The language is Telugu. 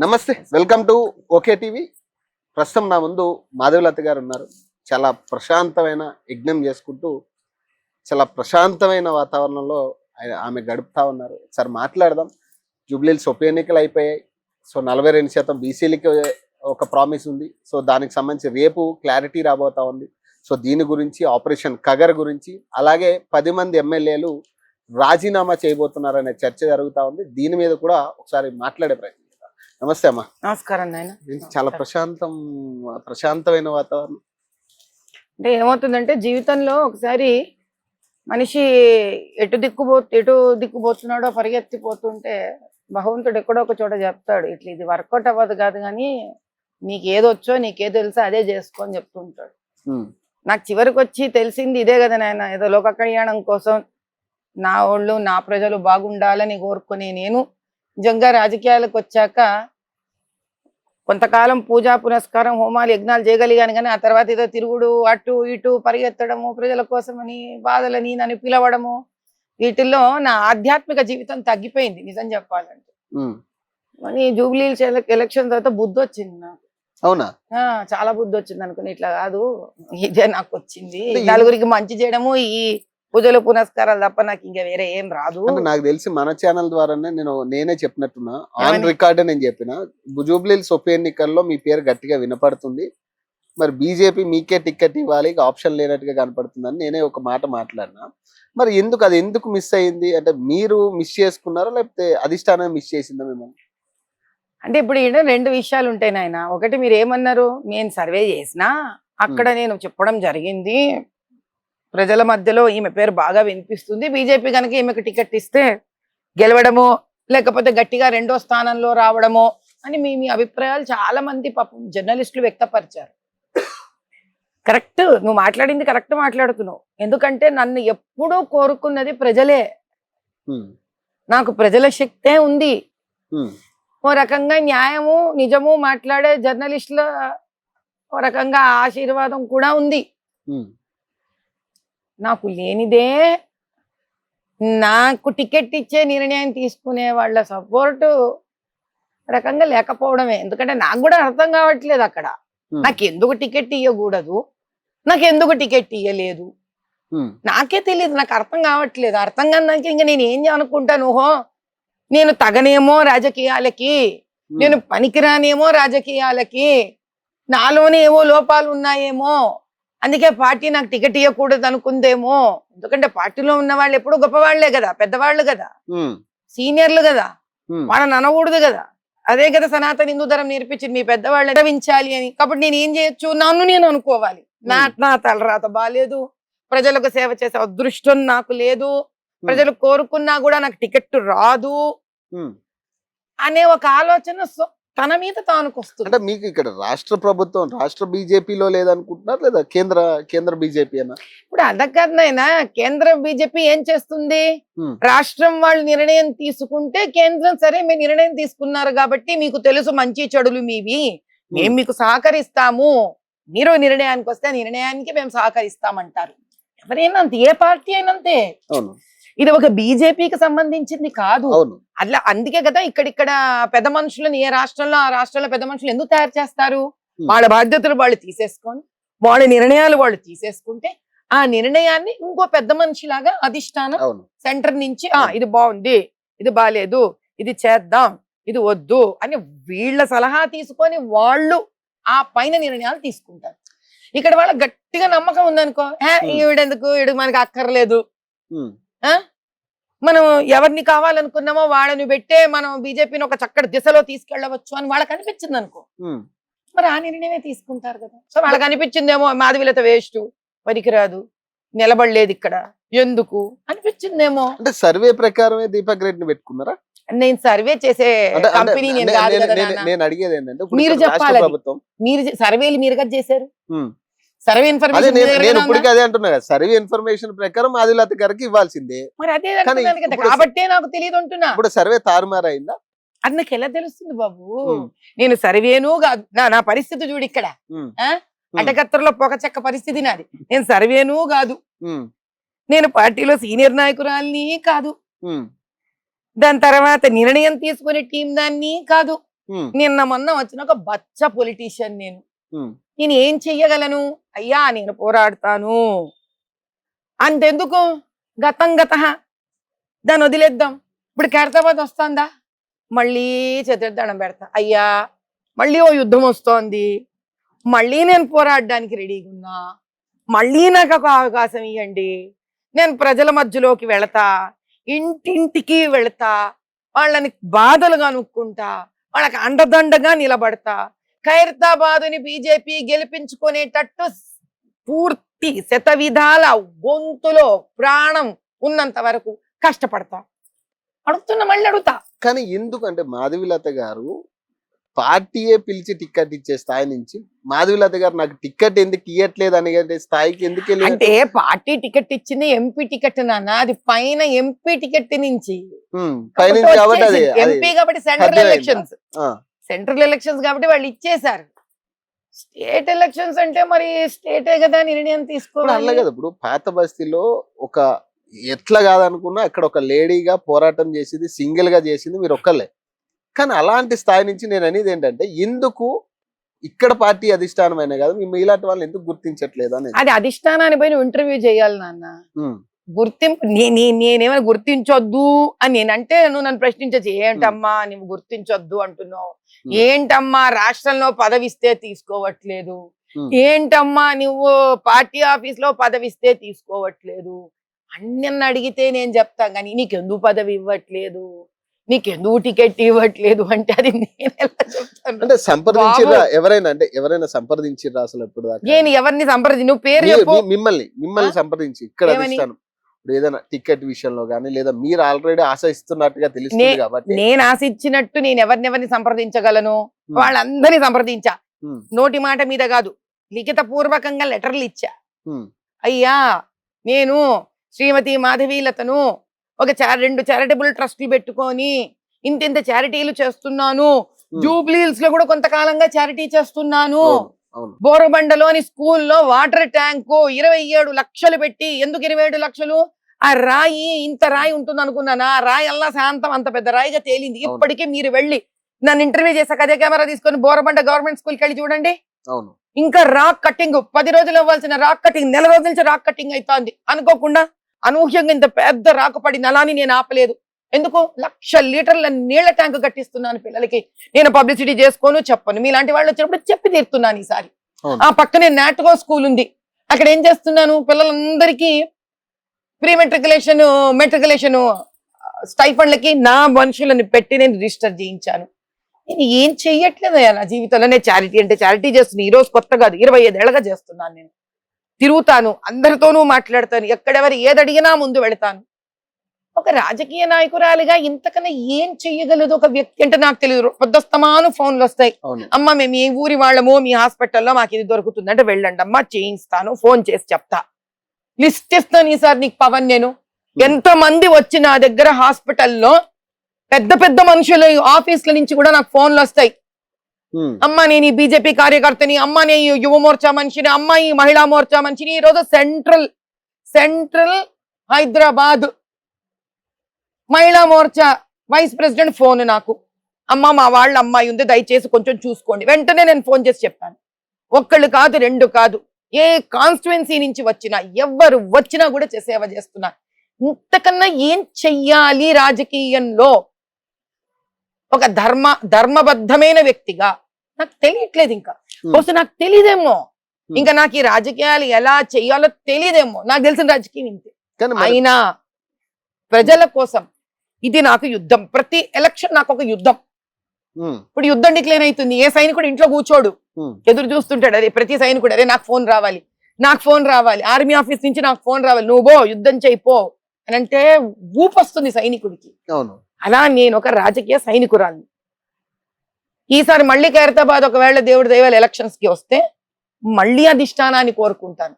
నమస్తే, వెల్కమ్ టు ఓకే టీవీ. ప్రస్తుతం నా ముందు మాధవలత గారు ఉన్నారు. చాలా ప్రశాంతమైన యజ్ఞం చేసుకుంటూ చాలా ప్రశాంతమైన వాతావరణంలో ఆమె గడుపుతా ఉన్నారు. ఒకసారి మాట్లాడదాం. జూబ్లీహిల్స్ ఉప ఎన్నికలు అయిపోయాయి. సో 42% బీసీలకి ఒక ప్రామిస్ ఉంది. సో దానికి సంబంధించి రేపు క్లారిటీ రాబోతా ఉంది. సో దీని గురించి, ఆపరేషన్ కగర్ గురించి, అలాగే 10 మంది ఎమ్మెల్యేలు రాజీనామా చేయబోతున్నారనే చర్చ జరుగుతూ ఉంది. దీని మీద కూడా ఒకసారి మాట్లాడే ప్రయత్నం. నమస్తే అమ్మా. నమస్కారం నాయన. చాలా ప్రశాంతమైన వాతావరణం. అంటే ఏమవుతుందంటే జీవితంలో ఒకసారి మనిషి ఎటు దిక్కుపోతున్నాడో పరిగెత్తిపోతుంటే భగవంతుడు ఎక్కడో ఒక చోట చెప్తాడు, ఇట్లా ఇది వర్కౌట్ అవ్వదు కాదు కానీ నీకు ఏదొచ్చో నీకేదో తెలుసో అదే చేసుకో అని చెప్తుంటాడు. నాకు చివరికి వచ్చి తెలిసింది ఇదే కదా నాయన. ఏదో లోక కళ్యాణం కోసం నా వాళ్ళు నా ప్రజలు బాగుండాలని కోరుకుని నేను నిజంగా రాజకీయాలకు వచ్చాక కొంతకాలం పూజా పునస్కారం హోమాలు యజ్ఞాలు చేయగలిగాను, కానీ ఆ తర్వాత ఏదో తిరుగుడు అటు ఇటు పరిగెత్తడము, ప్రజల కోసమని బాధలని నన్ను పిలవడము, వీటిల్లో నా ఆధ్యాత్మిక జీవితం తగ్గిపోయింది నిజం చెప్పాలంటే. మరి జూబ్లీహిల్స్ ఎలక్షన్ తర్వాత బుద్ధి వచ్చింది నాకు. అవునా? చాలా బుద్ధి వచ్చింది అనుకుని, ఇట్లా కాదు ఇదే నాకు వచ్చింది, నలుగురికి మంచి చేయడము, ఈ పూజలు పునస్కారాలు తప్ప నాకు ఇంకా వేరే ఏం రాదు. నాకు తెలిసి మన ఛానల్ ద్వారానే నేనే చెప్పినట్టున్నా, ఆన్ రికార్డ్ నేను చెప్పిన, జూబ్లీహిల్స్ ఉప ఎన్నికల్లో మీ పేరు గట్టిగా వినపడుతుంది, మరి బీజేపీ మీకే టికెట్ ఇవ్వాలి, ఆప్షన్ లేనట్టుగా కనపడుతుందని నేనే ఒక మాట మాట్లాడినా. మరి అది ఎందుకు మిస్ అయింది? అంటే మీరు మిస్ చేసుకున్నారా లేకపోతే అధిష్టానం మిస్ చేసిందా మిమ్మల్ని? అంటే ఇప్పుడు ఈడ 2 విషయాలు ఉంటాయి నాయన. ఒకటి మీరు ఏమన్నారు, నేను సర్వే చేసినా అక్కడ నేను చెప్పడం జరిగింది, ప్రజల మధ్యలో ఈమె పేరు బాగా వినిపిస్తుంది, బీజేపీ కనుక ఈమెకు టికెట్ ఇస్తే గెలవడమో లేకపోతే గట్టిగా 2వ స్థానంలో రావడమో అని మీ అభిప్రాయాలు చాలా మంది పాపం జర్నలిస్టులు వ్యక్తపరిచారు. కరెక్ట్, నువ్వు మాట్లాడింది కరెక్ట్ మాట్లాడుతున్నావు. ఎందుకంటే నన్ను ఎప్పుడూ కోరుకున్నది ప్రజలే, నాకు ప్రజల శక్తే ఉంది. ఓ రకంగా న్యాయము నిజము మాట్లాడే జర్నలిస్టుల ఓ రకంగా ఆశీర్వాదం కూడా ఉంది. నాకు లేనిదే నాకు టికెట్ ఇచ్చే నిర్ణయం తీసుకునే వాళ్ళ సపోర్టు రకంగా లేకపోవడమే. ఎందుకంటే నాకు కూడా అర్థం కావట్లేదు అక్కడ, నాకెందుకు టికెట్ ఇవ్వకూడదు, నాకెందుకు టికెట్ ఇవ్వలేదు, నాకే తెలియదు, నాకు అర్థం కావట్లేదు. అర్థం కాక ఇంకా నేను ఏం అనుకుంటాను, ఓహో నేను తగనేమో రాజకీయాలకి, నేను పనికిరానేమో రాజకీయాలకి, నాలోనే ఏవో లోపాలు ఉన్నాయేమో, అందుకే పార్టీ నాకు టికెట్ ఇవ్వకూడదు అనుకుందేమో. ఎందుకంటే పార్టీలో ఉన్న వాళ్ళు ఎప్పుడు గొప్పవాళ్లే కదా, పెద్దవాళ్ళు కదా, సీనియర్లు కదా, వాళ్ళని అనకూడదు కదా. అదే కదా సనాతన హిందూ ధర్మం నేర్పించింది, మీ పెద్దవాళ్ళు ఎడవించాలి అని. కాబట్టి నేను ఏం చేయొచ్చు, నన్ను నేను అనుకోవాలి, నా తలరాత బాలేదు, ప్రజలకు సేవ చేసే అదృష్టం నాకు లేదు, ప్రజలు కోరుకున్నా కూడా నాకు టికెట్ రాదు అనే ఒక ఆలోచన తన మీద తానుకొస్తుంది. అంటే మీకు ఇక్కడ రాష్ట్ర ప్రభుత్వం, రాష్ట్ర బీజేపీలో లేదనుకుంటున్నారు, లేదా కేంద్ర బీజేపీ అన్న? ఇప్పుడు అదకన్నా కేంద్ర బీజేపీ ఏం చేస్తుంది, రాష్ట్రం వాళ్ళు నిర్ణయం తీసుకుంటే కేంద్రం సరే మీరు నిర్ణయం తీసుకున్నారు కాబట్టి మీకు తెలుసు మంచి చెడులు మీవి, మేము మీకు సహకరిస్తాము, మీరు నిర్ణయానికి వస్తే నిర్ణయానికి మేము సహకరిస్తామంటారు. ఎవరైనా అంతే, ఏ పార్టీ అయినంతే. ఇది ఒక బీజేపీకి సంబంధించింది కాదు. అట్లా అందుకే కదా ఇక్కడ పెద్ద మనుషులను ఏ రాష్ట్రంలో ఆ రాష్ట్రంలో పెద్ద మనుషులు ఎందుకు తయారు చేస్తారు, వాళ్ళ బాధ్యతలు వాళ్ళు తీసేసుకొని వాళ్ళ నిర్ణయాలు వాళ్ళు తీసేసుకుంటే ఆ నిర్ణయాన్ని ఇంకో పెద్ద మనిషిలాగా అధిష్టానం సెంటర్ నుంచి ఇది బాగుంది, ఇది బాలేదు, ఇది చేద్దాం, ఇది వద్దు అని వీళ్ళ సలహా తీసుకొని వాళ్ళు ఆ పైన నిర్ణయాలు తీసుకుంటారు. ఇక్కడ వాళ్ళ గట్టిగా నమ్మకం ఉందనుకో, ఈవిడెందుకు, ఈడు మనకి అక్కర్లేదు, మనం ఎవరిని కావాలనుకున్నామో వాళ్ళని పెట్టే మనం బీజేపీని ఒక చక్కటి దిశలో తీసుకెళ్లవచ్చు అని వాళ్ళకి అనిపించింది అనుకో, మరి ఆ నిర్ణయమే తీసుకుంటారు కదా. సో వాళ్ళకి అనిపించిందేమో మాధవీలత వేస్ట్, పనికిరాదు, నిలబడలేదు ఇక్కడ ఎందుకు అనిపించిందేమో. అంటే సర్వే ప్రకారమే దీపక్ రెడ్డిని పెట్టుకున్నారా? నేను సర్వే చేసే కంపెనీ నేను కాదు కదా. నేను అడిగేది ఏంటంటే, మీరు చెప్పాలి, మీరు సర్వేలు మీరు కదా చేశారు, సర్వే ఇన్ఫర్మేషన్ అదే అంటున్నా, సర్వే ఇన్ఫర్మేషన్ ప్రకారం ఆదిలత గారికి ఇవ్వాల్సిందే. మరి అదే కాబట్టే నాకు తెలియదు అంటున్నా. ఇప్పుడు సర్వే తారుమారైందా అది నాకు ఎలా తెలుస్తుంది బాబు? నేను సర్వేను కాదు, నా పరిస్థితి చూడు ఇక్కడ, అటకత్తరలో పొగ చెక్క పరిస్థితి నాది. నేను సర్వేను కాదు, నేను పార్టీలో సీనియర్ నాయకురాల్ని కాదు, దాని తర్వాత నిర్ణయం తీసుకునే టీం దాన్ని కాదు, నిన్న మొన్న వచ్చిన ఒక బచ్చ పొలిటీషియన్ నేను ఏం చెయ్యగలను? అయ్యా నేను పోరాడతాను అంతెందుకు, గతం గత దాన్ని వదిలేద్దాం. ఇప్పుడు ఖైరతాబాద్ వస్తుందా, మళ్ళీ చతుర్థాడం పెడతా. అయ్యా మళ్ళీ ఓ యుద్ధం వస్తోంది, మళ్ళీ నేను పోరాడడానికి రెడీగా ఉన్నా, మళ్ళీ నాకు ఒక అవకాశం ఇవ్వండి. నేను ప్రజల మధ్యలోకి వెళతా, ఇంటింటికి వెళతా, వాళ్ళని బాధలు కనుక్కుంటా, వాళ్ళకి అండదండగా నిలబడతా. ఖైరతాబాదుని బీజేపీ గెలిపించుకునేటట్టు పూర్తి శతవిధాల గొంతులో ప్రాణం ఉన్నంత వరకు కష్టపడతా. అడుగుతున్నా, మళ్ళీ అడుగుతా. కానీ ఎందుకంటే మాధవీలత గారు పార్టీయే పిలిచి టికెట్ ఇచ్చే స్థాయి నుంచి మాధవీలత గారు నాకు టికెట్ ఎందుకు ఇవ్వట్లేదు అనే స్థాయికి ఎందుకు వెళ్ళి? అంటే పార్టీ టికెట్ ఇచ్చింది ఎంపీ టికెట్ నాన్న, అది పైన ఎంపీ టికెట్ నుంచి పైనుంచి కాబట్టి అది ఎంపీ కాబట్టి సెంట్రల్ ఎలక్షన్స్ కాబట్టి వాళ్ళు ఇచ్చేసారు. స్టేట్ ఎలక్షన్స్ అంటే మరి స్టేటే కదా నిర్ణయం తీసుకోవాలి. అలా కదా, ఇప్పుడు పాత బస్తీలో ఒక ఎట్లా కాదనుకున్నా అక్కడ ఒక లేడీగా పోరాటం చేసింది, సింగిల్ గా చేసింది మీరు ఒక్కళ్ళే. కానీ అలాంటి స్థాయి నుంచి నేను అనేది ఏంటంటే, ఎందుకు ఇక్కడ పార్టీ అధిష్టానమైన కాదు ఇలాంటి వాళ్ళని ఎందుకు గుర్తించట్లేదు అని. అది అధిష్టానాన్ని పోయి నువ్వు ఇంటర్వ్యూ చేయాలి నాన్న. గుర్తింపు నేనేమైనా గుర్తించొద్దు అని నేనంటే నువ్వు నన్ను ప్రశ్నించచ్చు. ఏంటమ్మా నువ్వు గుర్తించొద్దు అంటున్నావు, ఏంటమ్మా రాష్ట్రంలో పదవిస్తే తీసుకోవట్లేదు, ఏంటమ్మా నువ్వు పార్టీ ఆఫీస్ లో పదవిస్తే తీసుకోవట్లేదు అని నన్ను అడిగితే నేను చెప్తాను. కానీ నీకెందుకు పదవి ఇవ్వట్లేదు, నీకెందుకు టికెట్ ఇవ్వట్లేదు అంటే అది నేను ఎలా చెప్తాను? అంటే సంప్రదించిరా ఎవరైనా, అంటే ఎవరైనా సంప్రదించిరా అసలు ఎప్పుడు దాకా? నేను ఎవరిని నువ్వు పేరు చెప్పు. మిమ్మల్ని సంప్రదించి ఇక్కడ అధిష్టానం ఏదైనా టికెట్ విషయంలో గానీ, లేదా మీరు ఆల్రెడీ ఆశ ఇస్తున్నట్టుగా తెలుస్తుంది కాబట్టి. నేను ఆశ ఇచ్చినట్టు నేను ఎవరిని సంప్రదించగలను? వాళ్ళందరినీ సంప్రదించా, నోటి మాట మీద కాదు, లిఖిత పూర్వకంగా లెటర్లు ఇచ్చా. అయ్యా నేను శ్రీమతి మాధవీలతను ఒక 2 చారిటబుల్ ట్రస్టులు పెట్టుకొని ఇంత చారిటీలు చేస్తున్నాను, జూబ్లీహిల్స్ లో కూడా కొంతకాలంగా చారిటీ చేస్తున్నాను, బోరబండలోని స్కూల్లో వాటర్ ట్యాంకు 27 లక్షలు పెట్టి, ఎందుకు 27 లక్షలు? ఆ రాయి ఇంత రాయి ఉంటుంది అనుకున్నాను, ఆ రాయి అల్లా శాంతం అంత పెద్ద రాయిగా తేలింది. ఇప్పటికీ మీరు వెళ్ళి నన్ను ఇంటర్వ్యూ చేశాక అదే కెమెరా తీసుకొని బోరబండ గవర్నమెంట్ స్కూల్కి వెళ్ళి చూడండి. ఇంకా రాక్ కట్టింగ్ 10 రోజులు అవ్వాల్సిన రాక్ కటింగ్ 4 రోజుల నుంచి రాక్ కటింగ్ అవుతోంది. అనుకోకుండా అనూహ్యంగా ఇంత పెద్ద రాక పడింది, అలాని నేను ఆపలేదు. ఎందుకు? 1,00,000 లీటర్ల నీళ్ల ట్యాంకు కట్టిస్తున్నాను పిల్లలకి. నేను పబ్లిసిటీ చేసుకోను, చెప్పను. మీలాంటి వాళ్ళు వచ్చినప్పుడు చెప్పి తీరుతున్నాను. ఈసారి ఆ పక్కనే నాటగో స్కూల్ ఉంది, అక్కడ ఏం చేస్తున్నాను, పిల్లలందరికీ ప్రీ మెట్రికులేషన్ స్టైఫండ్లకి నా మనుషులను పెట్టి నేను రిజిస్టర్ చేయించాను. నేను ఏం చెయ్యట్లేదు నా జీవితంలో. నేను చారిటీ అంటే చారిటీ చేస్తున్నాను. ఈ రోజు కొత్త కాదు, 25 ఏళ్ళగా చేస్తున్నాను. నేను తిరుగుతాను, అందరితోనూ మాట్లాడతాను, ఎక్కడెవరు ఏది అడిగినా ముందు వెళతాను. ఒక రాజకీయ నాయకురాలిగా ఇంతకన్నా ఏం చెయ్యగలదు ఒక వ్యక్తి అంటే నాకు తెలియదు. పొద్దుస్తమాను ఫోన్లు వస్తాయి, అమ్మ మేము ఈ ఊరి వాళ్ళము, మీ హాస్పిటల్లో మాకు ఇది దొరుకుతుంది అంటే వెళ్ళండి అమ్మా చేయిస్తాను, ఫోన్ చేసి చెప్తా, లిస్ట్ ఇస్తాను. ఈసారి నీకు పవన్, నేను ఎంతమంది వచ్చి నా దగ్గర హాస్పిటల్లో పెద్ద పెద్ద మనుషులు ఆఫీసుల నుంచి కూడా నాకు ఫోన్లు వస్తాయి. అమ్మా నేను ఈ బీజేపీ కార్యకర్తని, అమ్మా నేను యువ మోర్చా మనిషిని, అమ్మా ఈ మహిళా మోర్చా మనిషిని. ఈ రోజు సెంట్రల్ హైదరాబాద్ మహిళా మోర్చా వైస్ ప్రెసిడెంట్ ఫోన్ నాకు, అమ్మ మా వాళ్ళ అమ్మాయి ఉంది దయచేసి కొంచెం చూసుకోండి. వెంటనే నేను ఫోన్ చేసి చెప్పాను. ఒక్కళ్ళు కాదు, 2 కాదు, ఏ కాన్స్టిట్యుయెన్సీ నుంచి వచ్చినా ఎవరు వచ్చినా కూడా సేవ చేస్తున్నా. ఇంతకన్నా ఏం చెయ్యాలి రాజకీయంలో? ఒక ధర్మబద్ధమైన వ్యక్తిగా నాకు తెలియట్లేదు. ఇంకా బహుశా నాకు తెలియదేమో, ఇంకా నాకు ఈ రాజకీయాలు ఎలా చెయ్యాలో తెలియదేమో. నాకు తెలిసిన రాజకీయం ఇంతే. అయినా ప్రజల కోసం ఇది నాకు యుద్ధం. ప్రతి ఎలక్షన్ నాకు ఒక యుద్ధం. ఇప్పుడు యుద్ధం డిక్లేర్ అవుతుంది, ఏ సైనికుడు ఇంట్లో కూర్చోడు, ఎదురు చూస్తుంటాడు. అదే ప్రతి సైనికుడు, అదే నాకు ఫోన్ రావాలి, ఆర్మీ ఆఫీస్ నుంచి నాకు ఫోన్ రావాలి, నువ్వు పో యుద్ధం చేయిపో అని అంటే ఊపొస్తుంది సైనికుడికి. అలా నేను ఒక రాజకీయ సైనికురాలిని. ఈసారి మళ్ళీ ఖైరతాబాద్ ఒకవేళ దేవుడి దైవాల ఎలక్షన్స్ కి వస్తే మళ్ళీ అధిష్టానాన్ని కోరుకుంటాను.